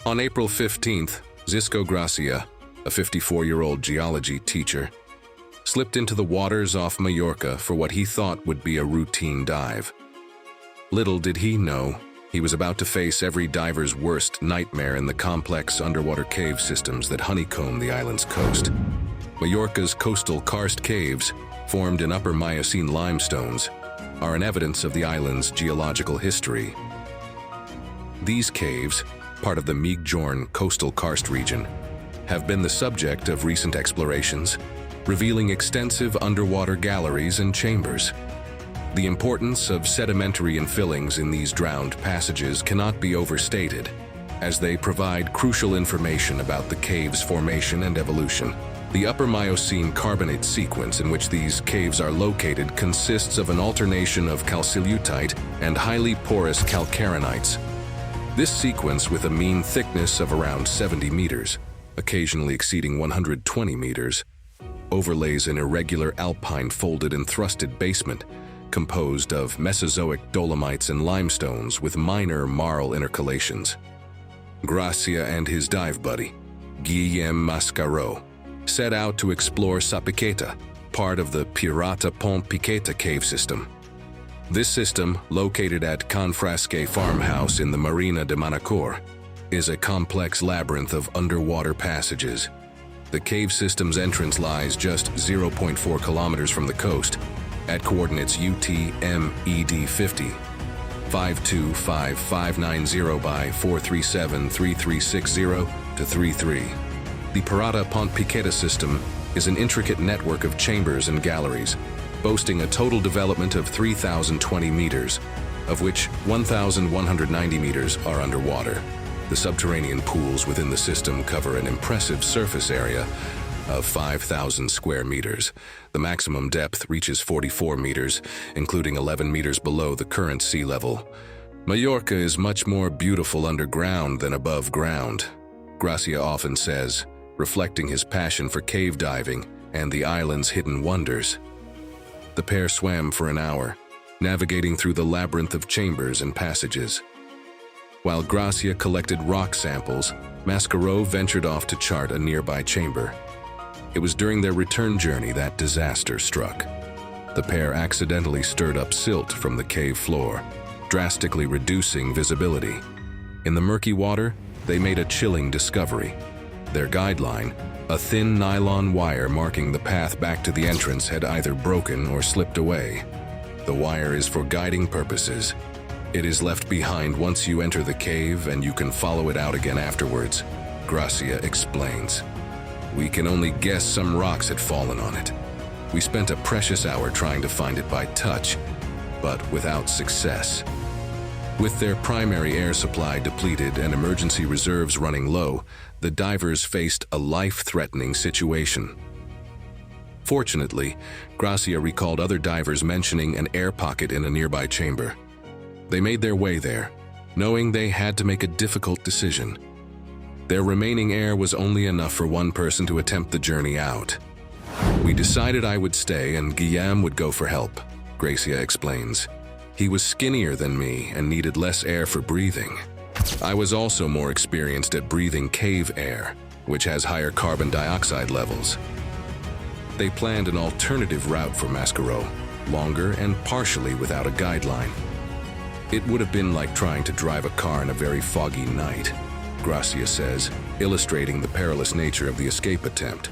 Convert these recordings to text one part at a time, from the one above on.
On April 15th, Xisco Gràcia, a 54-year-old geology teacher, slipped into the waters off Mallorca for what he thought would be a routine dive. Little did he know, he was about to face every diver's worst nightmare in the complex underwater cave systems that honeycomb the island's coast. Mallorca's coastal karst caves, formed in Upper Miocene limestones, are an evidence of the island's geological history. These caves, part of the Migjorn coastal karst region, have been the subject of recent explorations, revealing extensive underwater galleries and chambers. The importance of sedimentary infillings in these drowned passages cannot be overstated, as they provide crucial information about the cave's formation and evolution. The Upper Miocene carbonate sequence in which these caves are located consists of an alternation of calcilutite and highly porous calcarenites. This sequence, with a mean thickness of around 70 meters, occasionally exceeding 120 meters, overlays an irregular alpine folded and thrusted basement composed of Mesozoic dolomites and limestones with minor marl intercalations. Gràcia and his dive buddy, Guillem Mascaró, set out to explore Sa Piqueta, part of the Pirata Pont Piqueta cave system. This system, located at Can Frasque farmhouse in the Marina de Manacor, is a complex labyrinth of underwater passages. The cave system's entrance lies just 0.4 kilometers from the coast, at coordinates UTMED 50, 525590 by 4373360 to 33. The Pirata Pont Piqueta system is an intricate network of chambers and galleries, boasting a total development of 3,020 meters, of which 1,190 meters are underwater. The subterranean pools within the system cover an impressive surface area of 5,000 square meters. The maximum depth reaches 44 meters, including 11 meters below the current sea level. Mallorca is much more beautiful underground than above ground, Gràcia often says, reflecting his passion for cave diving and the island's hidden wonders. The pair swam for an hour, navigating through the labyrinth of chambers and passages. While Gràcia collected rock samples, Mascaró ventured off to chart a nearby chamber. It was during their return journey that disaster struck. The pair accidentally stirred up silt from the cave floor, drastically reducing visibility. In the murky water, they made a chilling discovery. Their guideline, a thin nylon wire marking the path back to the entrance, had either broken or slipped away. The wire is for guiding purposes. It is left behind once you enter the cave, and you can follow it out again afterwards, Gràcia explains. We can only guess some rocks had fallen on it. We spent a precious hour trying to find it by touch, but without success. With their primary air supply depleted and emergency reserves running low, the divers faced a life-threatening situation. Fortunately, Gràcia recalled other divers mentioning an air pocket in a nearby chamber. They made their way there, knowing they had to make a difficult decision. Their remaining air was only enough for one person to attempt the journey out. We decided I would stay and Guillem would go for help, Gràcia explains. He was skinnier than me and needed less air for breathing. I was also more experienced at breathing cave air, which has higher carbon dioxide levels. They planned an alternative route for Mascaró, longer and partially without a guideline. It would have been like trying to drive a car in a very foggy night, Gràcia says, illustrating the perilous nature of the escape attempt.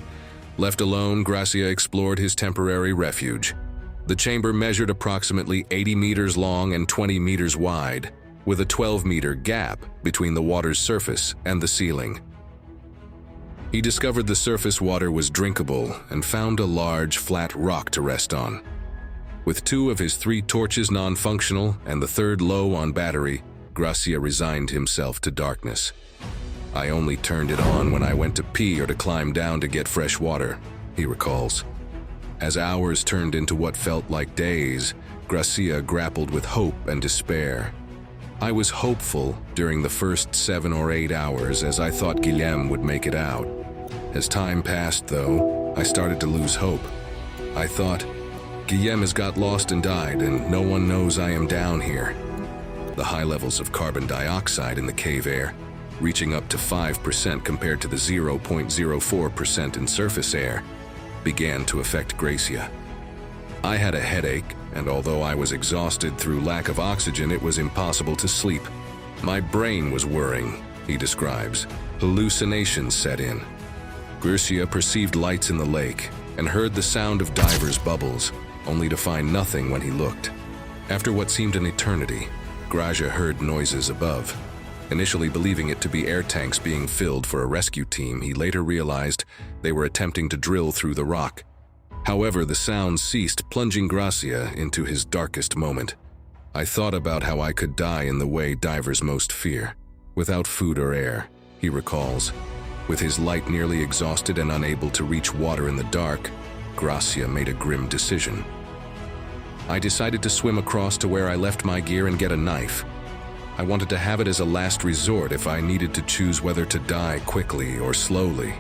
Left alone, Gràcia explored his temporary refuge. The chamber measured approximately 80 meters long and 20 meters wide, with a 12-meter gap between the water's surface and the ceiling. He discovered the surface water was drinkable and found a large, flat rock to rest on. With 2 of his 3 torches non-functional and the third low on battery, Gràcia resigned himself to darkness. I only turned it on when I went to pee or to climb down to get fresh water, he recalls. As hours turned into what felt like days, Gràcia grappled with hope and despair. I was hopeful during the first 7 or 8 hours as I thought Guillem would make it out. As time passed, though, I started to lose hope. I thought, Guillem has got lost and died, and no one knows I am down here. The high levels of carbon dioxide in the cave air reaching up to 5% compared to the 0.04% in surface air, began to affect Gràcia. I had a headache, and although I was exhausted through lack of oxygen, it was impossible to sleep. My brain was whirring, he describes. Hallucinations set in. Gràcia perceived lights in the lake and heard the sound of divers' bubbles, only to find nothing when he looked. After what seemed an eternity, Gràcia heard noises above. Initially believing it to be air tanks being filled for a rescue team, he later realized they were attempting to drill through the rock. However, the sound ceased, plunging Gràcia into his darkest moment. I thought about how I could die in the way divers most fear, without food or air, he recalls. With his light nearly exhausted and unable to reach water in the dark, Gràcia made a grim decision. I decided to swim across to where I left my gear and get a knife. I wanted to have it as a last resort if I needed to choose whether to die quickly or slowly.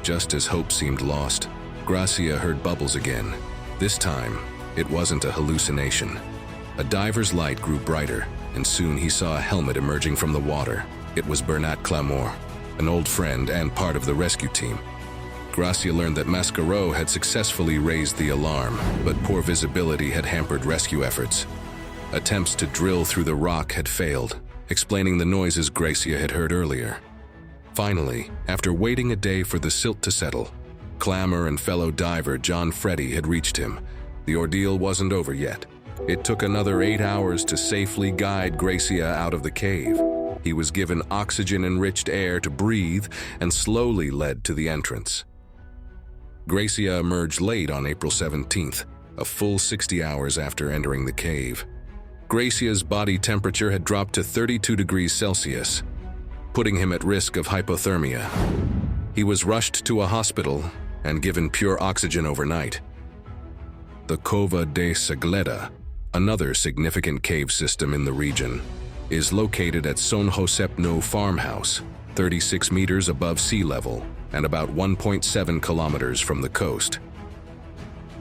Just as hope seemed lost, Gràcia heard bubbles again. This time, it wasn't a hallucination. A diver's light grew brighter, and soon he saw a helmet emerging from the water. It was Bernat Clamor, an old friend and part of the rescue team. Gràcia learned that Mascaro had successfully raised the alarm, but poor visibility had hampered rescue efforts. Attempts to drill through the rock had failed, explaining the noises Gràcia had heard earlier. Finally, after waiting a day for the silt to settle, Clamor and fellow diver John Freddy had reached him. The ordeal wasn't over yet. It took another 8 hours to safely guide Gràcia out of the cave. He was given oxygen-enriched air to breathe and slowly led to the entrance. Gràcia emerged late on April 17th, a full 60 hours after entering the cave. Gràcia's body temperature had dropped to 32 degrees Celsius, putting him at risk of hypothermia. He was rushed to a hospital and given pure oxygen overnight. The Cova de Sagleda, another significant cave system in the region, is located at Son Josepno farmhouse, 36 meters above sea level and about 1.7 kilometers from the coast.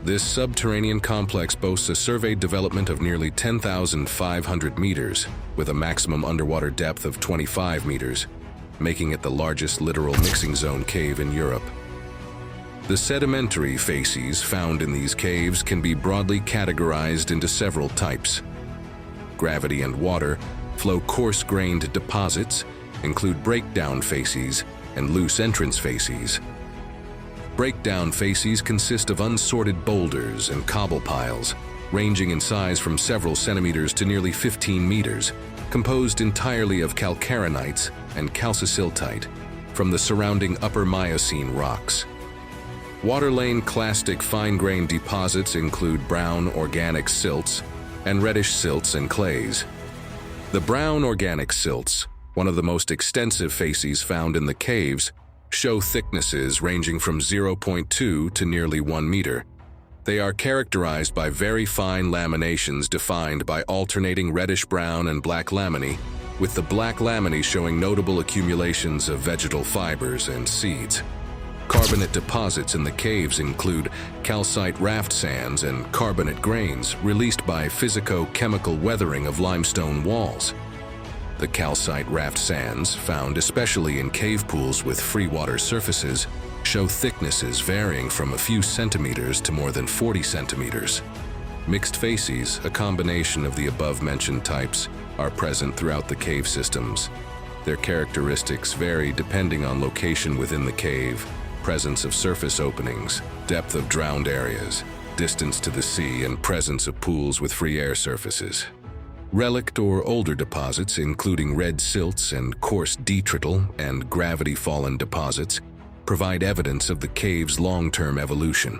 This subterranean complex boasts a surveyed development of nearly 10,500 meters, with a maximum underwater depth of 25 meters, making it the largest littoral mixing zone cave in Europe. The sedimentary facies found in these caves can be broadly categorized into several types. Gravity and water flow coarse-grained deposits, include breakdown facies and loose entrance facies. Breakdown facies consist of unsorted boulders and cobble piles, ranging in size from several centimeters to nearly 15 meters, composed entirely of calcarenites and calciciltite from the surrounding Upper Miocene rocks. Water-lane clastic fine-grained deposits include brown organic silts and reddish silts and clays. The brown organic silts, one of the most extensive facies found in the caves, show thicknesses ranging from 0.2 to nearly 1 meter. They are characterized by very fine laminations defined by alternating reddish-brown and black laminae, with the black laminae showing notable accumulations of vegetal fibers and seeds. Carbonate deposits in the caves include calcite raft sands and carbonate grains released by physico-chemical weathering of limestone walls. The calcite raft sands, found especially in cave pools with free water surfaces, show thicknesses varying from a few centimeters to more than 40 centimeters. Mixed facies, a combination of the above-mentioned types, are present throughout the cave systems. Their characteristics vary depending on location within the cave, presence of surface openings, depth of drowned areas, distance to the sea, and presence of pools with free air surfaces. Relict or older deposits, including red silts and coarse detrital and gravity-fallen deposits, provide evidence of the cave's long-term evolution.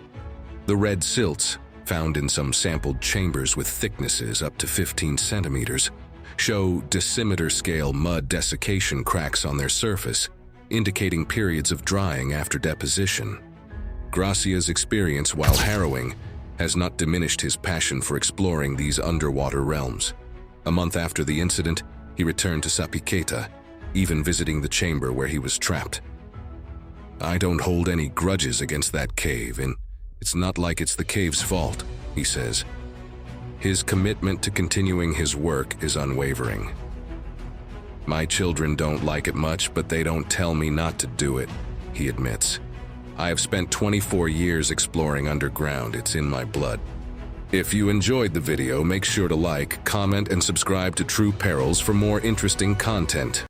The red silts, found in some sampled chambers with thicknesses up to 15 centimeters, show decimeter-scale mud desiccation cracks on their surface, indicating periods of drying after deposition. Gràcia's experience while harrowing has not diminished his passion for exploring these underwater realms. A month after the incident, he returned to Sapiketa, even visiting the chamber where he was trapped. "I don't hold any grudges against that cave, and it's not like it's the cave's fault," he says. His commitment to continuing his work is unwavering. My children don't like it much, but they don't tell me not to do it, he admits. I have spent 24 years exploring underground. It's in my blood. If you enjoyed the video, make sure to like, comment, and subscribe to True Perils for more interesting content.